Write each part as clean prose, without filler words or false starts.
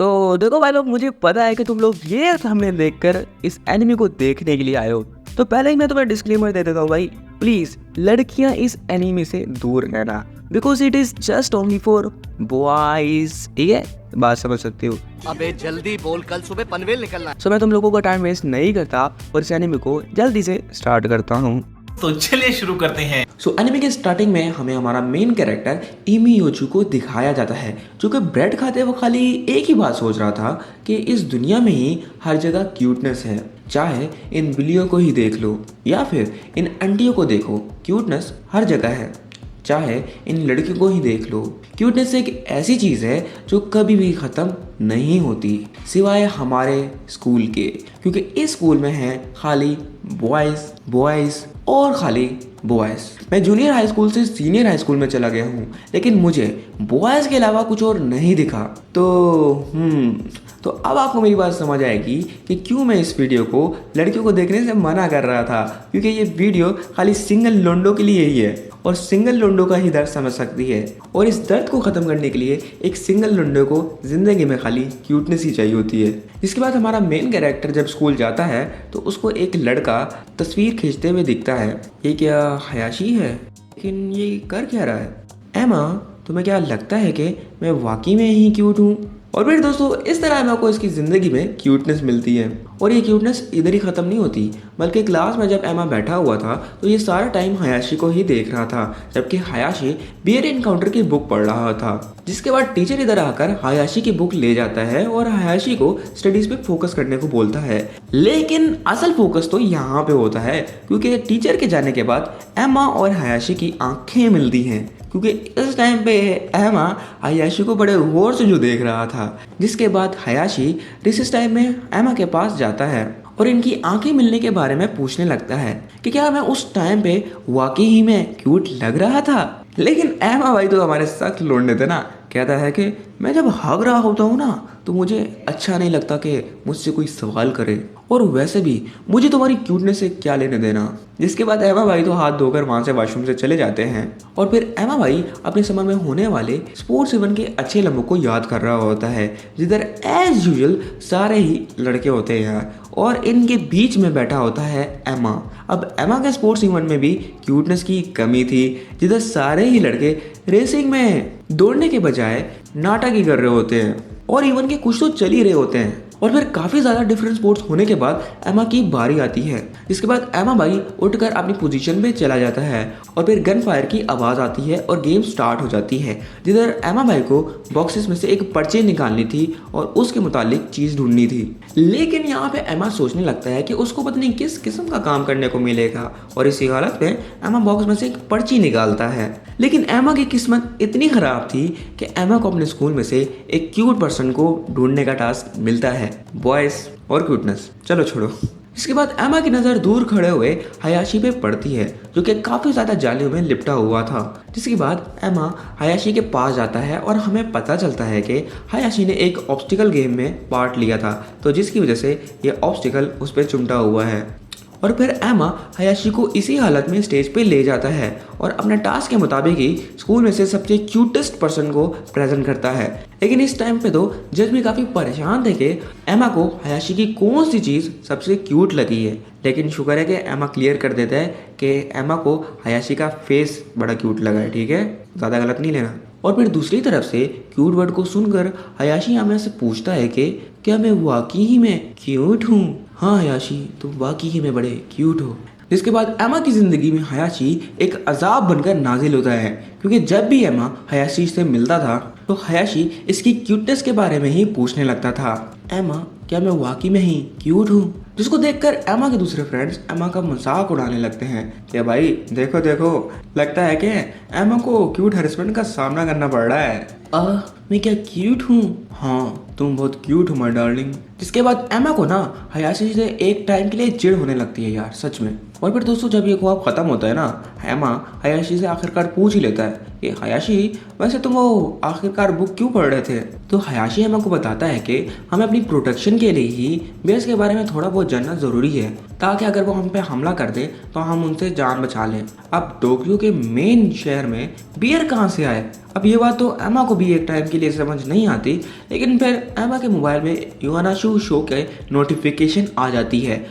तो देखो भाई लोग, मुझे पता है कि तुम लोग ये थंबनेल देखकर इस एनिमे को देखने के लिए आए हो। तो पहले ही मैं तुम्हें डिस्क्लेमर दे देता हूँ भाई, प्लीज लड़कियां इस एनिमे से दूर रहना, because it is just only for boys. ठीक है, बात समझ सकते हो। अबे जल्दी बोल, कल सुबह पनवेल निकलना है। सो मैं तुम लोगों का टाइम वेस्ट नहीं करता और इस एनिमे को जल्दी से स्टार्ट करता हूँ। तो चलिए शुरू करते हैं। सो एनिमे के स्टार्टिंग में हमें हमारा मेन कैरेक्टर इमी योचू को दिखाया जाता है, जो कि ब्रेड खाते वो खाली एक ही बात सोच रहा था कि इस दुनिया में ही हर जगह क्यूटनेस है। चाहे इन बिल्लियों को ही देख लो या फिर इन आंटियों को देखो, क्यूटनेस हर जगह है। चाहे इन लड़कियों को ही देख लो, क्यूटनेस एक ऐसी चीज़ है जो कभी भी ख़त्म नहीं होती, सिवाय हमारे स्कूल के, क्योंकि इस स्कूल में है खाली बॉयज़ बॉयज़ और खाली बॉयज़। मैं जूनियर हाई स्कूल से सीनियर हाई स्कूल में चला गया हूँ, लेकिन मुझे बॉयज़ के अलावा कुछ और नहीं दिखा। तो अब आपको मेरी बात समझ आएगी कि क्यों मैं इस वीडियो को लड़कियों को देखने से मना कर रहा था, क्योंकि ये वीडियो खाली सिंगल लोंडो के लिए ही है और सिंगल लोंडो का ही दर्द समझ सकती है। और इस दर्द को ख़त्म करने के लिए एक सिंगल लोंडो को ज़िंदगी में खाली क्यूटनेस ही चाहिए होती है। जिसके बाद हमारा मेन कैरेक्टर जब स्कूल जाता है तो उसको एक लड़का तस्वीर खींचते हुए दिखता है। ये क्या हयाशी है? लेकिन ये कर क्या रहा है? एमा, तुम्हें क्या लगता है कि मैं वाकई में ही क्यूट हूँ? और फिर दोस्तों, इस तरह एमा को इसकी ज़िंदगी में क्यूटनेस मिलती है और ये क्यूटनेस इधर ही ख़त्म नहीं होती, बल्कि क्लास में जब एमा बैठा हुआ था तो ये सारा टाइम हयाशी को ही देख रहा था, जबकि हयाशी बियर एनकाउंटर की बुक पढ़ रहा था। जिसके बाद टीचर इधर आकर हयाशी की बुक ले जाता है और हयाशी को स्टडीज़ पे फोकस करने को बोलता है। लेकिन असल फोकस तो यहाँ पे होता है, क्योंकि टीचर के जाने के बाद एमा और हयाशी की आंखें मिलती हैं, क्योंकि इस टाइम पे एमा हयाशी को बड़े गौर से जो देख रहा था। जिसके बाद हयाशी रिसेस टाइम में एमा के पास जाता है और इनकी आंखें मिलने के बारे में पूछने लगता है कि क्या मैं उस टाइम पे वाकई ही में क्यूट लग रहा था। लेकिन एमा भाई तो हमारे सख्त लौंडे थे ना, कहता है कि मैं जब हग रहा होता हूँ ना तो मुझे अच्छा नहीं लगता कि मुझसे कोई सवाल करे, और वैसे भी मुझे तुम्हारी क्यूटनेस से क्या लेने देना। जिसके बाद एमा भाई तो हाथ धोकर वहाँ से वॉशरूम से चले जाते हैं और फिर एमा भाई अपने समर में होने वाले स्पोर्ट्स इवेंट के अच्छे लम्हों को याद कर रहा होता है, जिधर एज यूजुअल सारे ही लड़के होते हैं और इनके बीच में बैठा होता है एमा। अब एमा के स्पोर्ट्स इवेंट में भी क्यूटनेस की कमी थी, जिधर सारे ही लड़के रेसिंग में दौड़ने के बजाय नाटक ही कर रहे होते हैं और इवन के कुछ तो चल ही रहे होते हैं। और फिर काफ़ी ज़्यादा डिफरेंट स्पोर्ट्स होने के बाद एमा की बारी आती है, जिसके बाद एमा भाई उठकर अपनी पोजीशन पे चला जाता है और फिर गन फायर की आवाज़ आती है और गेम स्टार्ट हो जाती है, जिधर एमा भाई को बॉक्सेस में से एक पर्ची निकालनी थी और उसके मुतालिक चीज़ ढूंढनी थी। लेकिन यहाँ पे एमा सोचने लगता है कि उसको पता नहीं किस किस्म का काम करने को मिलेगा और इसी हालत में एमा बॉक्स में से एक पर्ची निकालता है। लेकिन एमा की किस्मत इतनी ख़राब थी कि एमा को अपने स्कूल में से एक क्यूट पर्सन को ढूंढने का टास्क मिलता है, बॉयज और क्यूटनेस। चलो छोड़ो। इसके बाद एमा की नज़र दूर खड़े हुए हयाशी पे पड़ती है, जो कि काफ़ी ज़्यादा जालियों में लिपटा हुआ था। जिसके बाद एमा हयाशी के पास जाता है और हमें पता चलता है कि हयाशी ने एक ऑब्स्टिकल गेम में पार्ट लिया था, तो जिसकी वजह से ये ऑब्स्टिकल उस पर चिमटा हुआ है। और फिर एमा हयाशी को इसी हालत में स्टेज पे ले जाता है और अपने टास्क के मुताबिक ही स्कूल में से सबसे क्यूटेस्ट पर्सन को प्रेजेंट करता है। लेकिन इस टाइम पे तो जज भी काफ़ी परेशान थे कि एमा को हयाशी की कौन सी चीज़ सबसे क्यूट लगी है। लेकिन शुक्र है कि एमा क्लियर कर देता है कि एमा को हयाशी का फेस बड़ा क्यूट लगा है, ठीक है, ज़्यादा गलत नहीं लेना। और फिर दूसरी तरफ से क्यूट वर्ड को सुनकर हयाशी एमा से पूछता है कि क्या मैं वाकई ही में क्यूट हूँ? हाँ हयाशी, तुम वाकई ही में बड़े क्यूट हो। जिसके बाद एमा की ज़िंदगी में हयाशी एक अजाब बनकर नाजिल होता है, क्योंकि जब भी एमा हयाशी से मिलता था तो हयाशी इसकी क्यूटनेस के बारे में ही पूछने लगता था। एमा, क्या मैं वाकई में ही क्यूट हूँ? जिसको देखकर एमा के दूसरे फ्रेंड्स एमा का मजाक उड़ाने लगते हैं कि भाई देखो देखो, लगता है कि एमा को क्यूट हरेसमेंट का सामना करना पड़ रहा है। मैं क्या क्यूट हूँ? हाँ, तुम बहुत क्यूट हो माय डार्लिंग। जिसके बाद एमा को ना हयाशी से एक टाइम के लिए चिढ़ होने लगती है यार, सच में। और फिर दोस्तों, जब ये ख्वाब खत्म होता है ना, एमा हयाशी से आखिरकार पूछ ही लेता है कि हयाशी, वैसे तुम वो आखिरकार बुक क्यों पढ़ रहे थे? तो हयाशी एमा को बताता है कि हमें अपनी प्रोटेक्शन के लिए ही बेस के बारे में थोड़ा बहुत जानना ज़रूरी है, ताकि अगर वो हम पे हमला कर दे तो हम उनसे जान बचा लें। अब टोक्यो के मेन शहर में बियर कहाँ से आए? अब ये बात तो एमा को भी एक टाइम के लिए समझ नहीं आती, लेकिन फिर एमा के मोबाइल में यूनाशु शो के नोटिफिकेशन आ जाती है।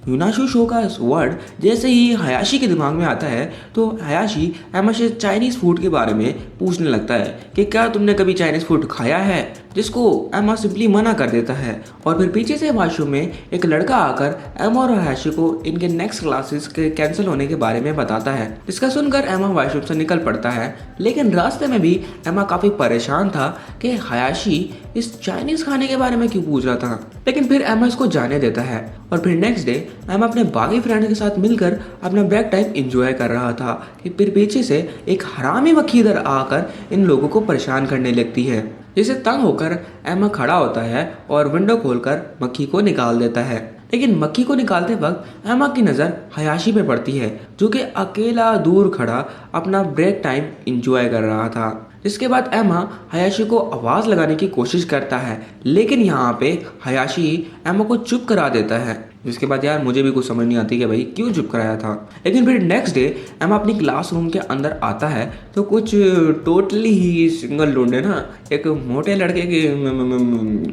यूनाशु शो का वर्ड जैसे ही हयाशी के दिमाग में आता है तो हयाशी एमा से चाइनीज़ फूड के बारे में पूछने लगता है कि क्या तुमने कभी चाइनीज़ फूड खाया है, जिसको एमा सिंपली मना कर देता है। और फिर पीछे से वॉशरूम में एक लड़का आकर एमा और हयाशी को इनके नेक्स्ट क्लासेस के कैंसिल होने के बारे में बताता है, जिसका सुनकर एमा वॉशरूम से निकल पड़ता है। लेकिन रास्ते में भी एमा काफ़ी परेशान था कि हयाशी इस चाइनीज़ खाने के बारे में क्यों पूछ रहा था, लेकिन फिर एमा इसको जाने देता है। और फिर नेक्स्ट डे एमा अपने बाकी फ्रेंड के साथ मिलकर अपना ब्रेक टाइम एंजॉय कर रहा था कि फिर पीछे से एक हरामी मक्खी इधर आकर इन लोगों को परेशान करने लगती है, जिसे तंग होकर एमा खड़ा होता है और विंडो खोलकर मक्खी को निकाल देता है। लेकिन मक्खी को निकालते वक्त एमा की नज़र हयाशी पे पड़ती है, जो कि अकेला दूर खड़ा अपना ब्रेक टाइम एंजॉय कर रहा था। इसके बाद एमा हयाशी को आवाज़ लगाने की कोशिश करता है, लेकिन यहाँ पे हयाशी एमा को चुप करा देता है, जिसके बाद यार मुझे भी कुछ समझ नहीं आती कि भाई क्यों चुप कराया था। लेकिन फिर नेक्स्ट डे एमा अपनी क्लासरूम के अंदर आता है तो कुछ टोटली ही सिंगल ढूंढे ना एक मोटे लड़के के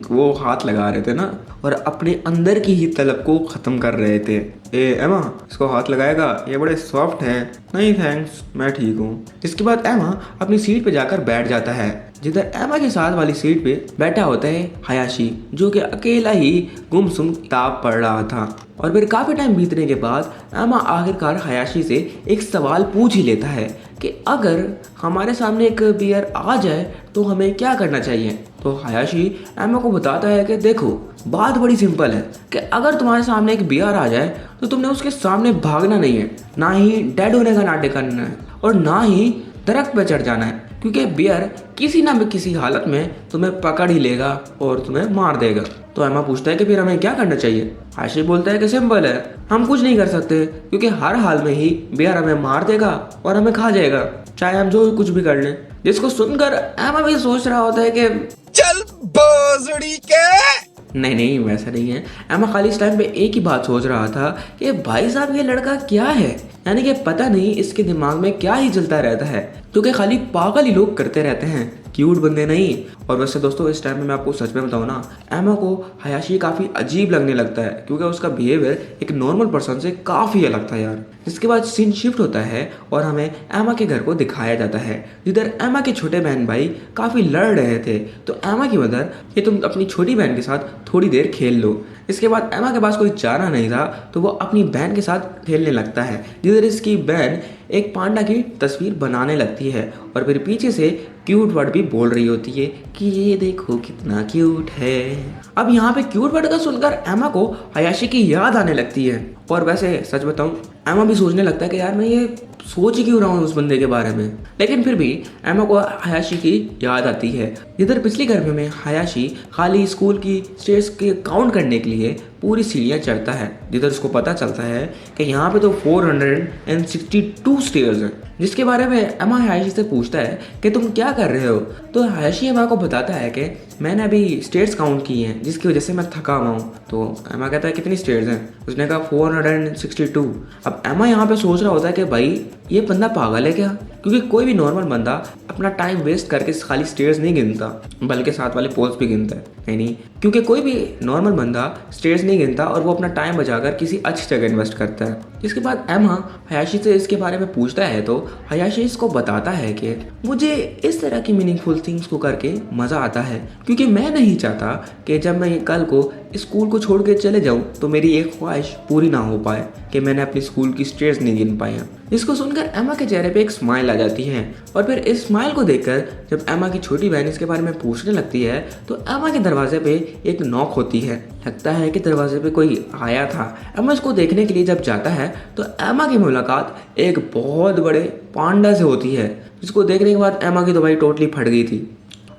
वो हाथ लगा रहे थे ना, और अपने अंदर की ही तलब को ख़त्म कर रहे थे। ए एमा, इसको हाथ लगाएगा, ये बड़े सॉफ्ट है। नहीं थैंक्स, मैं ठीक हूँ। इसके बाद एमा अपनी सीट पे जाकर बैठ जाता है, जिधर एमा के साथ वाली सीट पे बैठा होता है हयाशी, जो कि अकेला ही गुमसुम किताब पढ़ रहा था। और फिर काफ़ी टाइम बीतने के बाद एमा आखिरकार हयाशी से एक सवाल पूछ ही लेता है कि अगर हमारे सामने एक बियर आ जाए तो हमें क्या करना चाहिए। तो हयाशी एमा को बताता है कि देखो, बात बड़ी सिंपल है कि अगर तुम्हारे सामने एक बियर आ जाए तो तुमने उसके सामने भागना नहीं है, ना ही डेड होने का नाटक करना है, और ना ही दरख्त पे चढ़ जाना है, क्योंकि बियर किसी ना किसी हालत में तुम्हें पकड़ ही लेगा और तुम्हें मार देगा। तो एमा पूछता है कि फिर हमें क्या करना चाहिए। हयाशी बोलता है कि सिंपल है, हम कुछ नहीं कर सकते, क्योंकि हर हाल में ही बियर हमें मार देगा और हमें खा जाएगा, चाहे हम जो कुछ भी कर लें। जिसको सुनकर एमा भी सोच रहा होता है कि चल बोजड़ी के। नहीं वैसा नहीं है। एमा खाली इस टाइम पे एक ही बात सोच रहा था कि भाई साहब ये लड़का क्या है, यानी कि पता नहीं इसके दिमाग में क्या ही चलता रहता है, क्योंकि खाली पागल ही लोग करते रहते हैं, क्यूट बंदे नहीं। और वैसे दोस्तों इस टाइम में मैं आपको सच में बताऊँ ना, एमा को हयाशी काफ़ी अजीब लगने लगता है, क्योंकि उसका बिहेवियर एक नॉर्मल पर्सन से काफ़ी अलग था यार। जिसके बाद सीन शिफ्ट होता है और हमें एमा के घर को दिखाया जाता है, जिधर एमा के छोटे बहन भाई काफ़ी लड़ रहे थे। तो एमा की मदर कि तुम अपनी छोटी बहन के साथ थोड़ी देर खेल लो। इसके बाद एमा के पास कोई चारा नहीं था तो वो अपनी बहन के साथ खेलने लगता है, जिधर इसकी बहन एक पांडा की तस्वीर बनाने लगती है और फिर पीछे से क्यूट वर्ड भी बोल रही होती है कि ये देखो कितना क्यूट है। अब यहाँ पे क्यूट वर्ड का सुनकर एमा को हयाशी की याद आने लगती है। और वैसे सच बताऊं, एमा भी सोचने लगता है कि यार मैं ये सोच ही क्यों रहा हूँ उस बंदे के बारे में। लेकिन फिर भी एमा को हयाशी की याद आती है, जिधर पिछली गर्मियों में हयाशी खाली स्कूल की स्टेयर्स के काउंट करने के लिए पूरी सीढ़ियाँ चढ़ता है, जिधर उसको पता चलता है कि यहाँ पे तो 462 स्टेयर्स हैं। जिसके बारे में एमा हयाशी से पूछता है कि तुम क्या कर रहे हो। तो हयाशी एमा को बताता है कि मैंने अभी स्टेयर्स काउंट की हैं, जिसकी वजह से मैं थका हुआ हूँ। तो एमा कहता है कितनी स्टेयर्स हैं? उसने कहा 462। अब एमा यहाँ पे सोच रहा होता है कि भाई ये बंदा पागल है क्या, क्योंकि कोई भी नॉर्मल बंदा अपना टाइम वेस्ट करके खाली स्टेयर्स नहीं गिनता, बल्कि साथ वाले पोल्स भी गिनता है। नहीं, क्योंकि कोई भी नॉर्मल बंदा स्टेयर्स नहीं गिनता और वो अपना टाइम बचाकर किसी अच्छी जगह इन्वेस्ट करता है। इसके बाद एमा हयाशी से इसके बारे में पूछता है तो हयाशी इसको बताता है कि मुझे इस तरह की मीनिंगफुल थिंग्स को करके मज़ा आता है, क्योंकि मैं नहीं चाहता कि जब मैं कल को स्कूल को छोड़ के चले जाऊँ तो मेरी एक ख्वाहिश पूरी ना हो पाए कि मैंने अपनी स्कूल की स्टेयर्स नहीं गिन पाई हैं। इसको सुनकर एमा के चेहरे पे एक स्माइल आ जाती है और फिर इस स्माइल को देखकर जब एमा की छोटी बहन इसके बारे में पूछने लगती है तो एमा के दरवाजे पे एक नॉक होती है। लगता है कि दरवाजे पे कोई आया था। एमा इसको देखने के लिए जब जाता है तो एमा की मुलाकात एक बहुत बड़े पांडा से होती है, जिसको देखने के बाद एमा की तो भाई टोटली फट गई थी।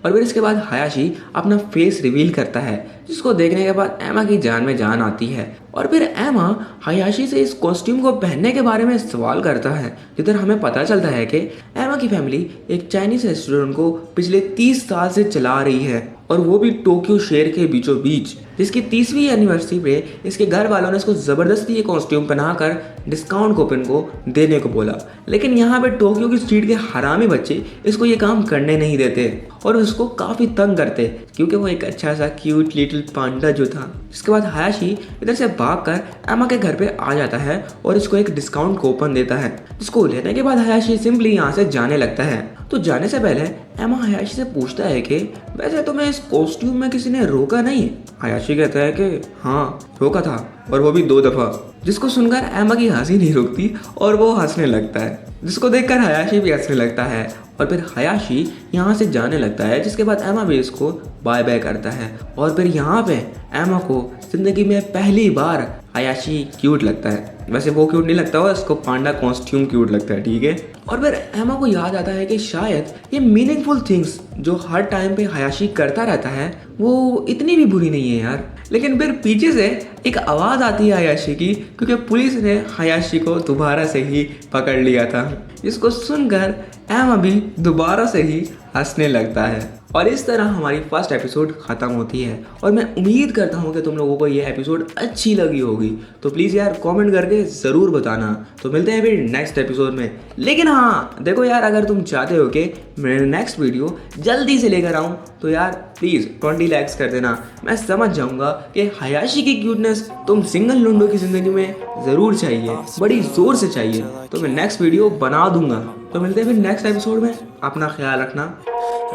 और फिर इसके बाद हयाशी अपना फेस रिवील करता है, जिसको देखने के बाद एमा की जान में जान आती है और फिर एमा हयाशी से इस कॉस्ट्यूम को पहनने के बारे में सवाल करता है, जिधर हमें पता चलता है कि एमा की फैमिली एक चाइनीज रेस्टोरेंट को पिछले 30 साल से चला रही है, और वो भी टोक्यो शहर के बीचों बीच, जिसकी 30वीं एनिवर्सरी पे इसके घर वालों ने इसको ज़बरदस्ती ये कॉस्ट्यूम पहनाकर डिस्काउंट कूपन को देने को बोला। लेकिन यहाँ पे टोक्यो की स्ट्रीट के हरामी बच्चे इसको ये काम करने नहीं देते और उसको काफ़ी तंग करते, क्योंकि वो एक अच्छा सा क्यूट लिटिल पांडा जो था। इसके बाद हयाशी इधर से भागकर एमा के घर पे आ जाता है और इसको एक डिस्काउंट कूपन देता है, जिसको लेने के बाद हयाशी सिंपली यहाँ से जाने लगता है। तो जाने से पहले एमा हयाशी से पूछता है कि वैसे तुम्हें इस कॉस्ट्यूम में किसी ने रोका नहीं? हयाशी कहता है कि हाँ रोका था, और वो भी 2 दफा। जिसको सुनकर एमा की हंसी नहीं रुकती और वो हंसने लगता है, जिसको देखकर हयाशी भी हंसने लगता है। और फिर हयाशी यहाँ से जाने लगता है, जिसके बाद एमा भी इसको बाय बाय करता है। और फिर यहाँ पे एमा को जिंदगी में पहली बार हयाशी क्यूट लगता है। वैसे वो क्यूट नहीं लगता, इसको पांडा कॉस्ट्यूम क्यूट लगता है, ठीक है। और फिर एमा को याद आता है कि शायद ये मीनिंगफुल थिंग्स जो हर टाइम पे हयाशी करता रहता है वो इतनी भी बुरी नहीं है यार। लेकिन फिर पीछे से एक आवाज़ आती है हयाशी की, क्योंकि पुलिस ने हयाशी को दोबारा से ही पकड़ लिया था, जिसको सुनकर एमा भी दोबारा से ही हंसने लगता है। और इस तरह हमारी फर्स्ट एपिसोड ख़त्म होती है, और मैं उम्मीद करता हूँ कि तुम लोगों को ये एपिसोड अच्छी लगी होगी। तो प्लीज़ यार कमेंट करके ज़रूर बताना। तो मिलते हैं फिर नेक्स्ट एपिसोड में। लेकिन हाँ देखो यार, अगर तुम चाहते हो कि मैं नेक्स्ट वीडियो जल्दी से लेकर आऊँ तो यार प्लीज़ 20 लाइक्स कर देना। मैं समझ जाऊँगा कि हयाशी की क्यूटनेस तुम सिंगल लुंडो की ज़िंदगी में ज़रूर चाहिए, बड़ी ज़ोर से चाहिए। तो मैं नेक्स्ट वीडियो बना दूंगा। तो मिलते हैं फिर नेक्स्ट एपिसोड में। अपना ख्याल रखना।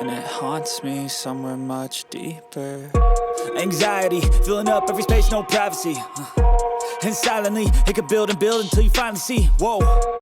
And it haunts me somewhere much deeper. Anxiety, filling up every space, no privacy. And silently, it could build and build until you finally see, whoa.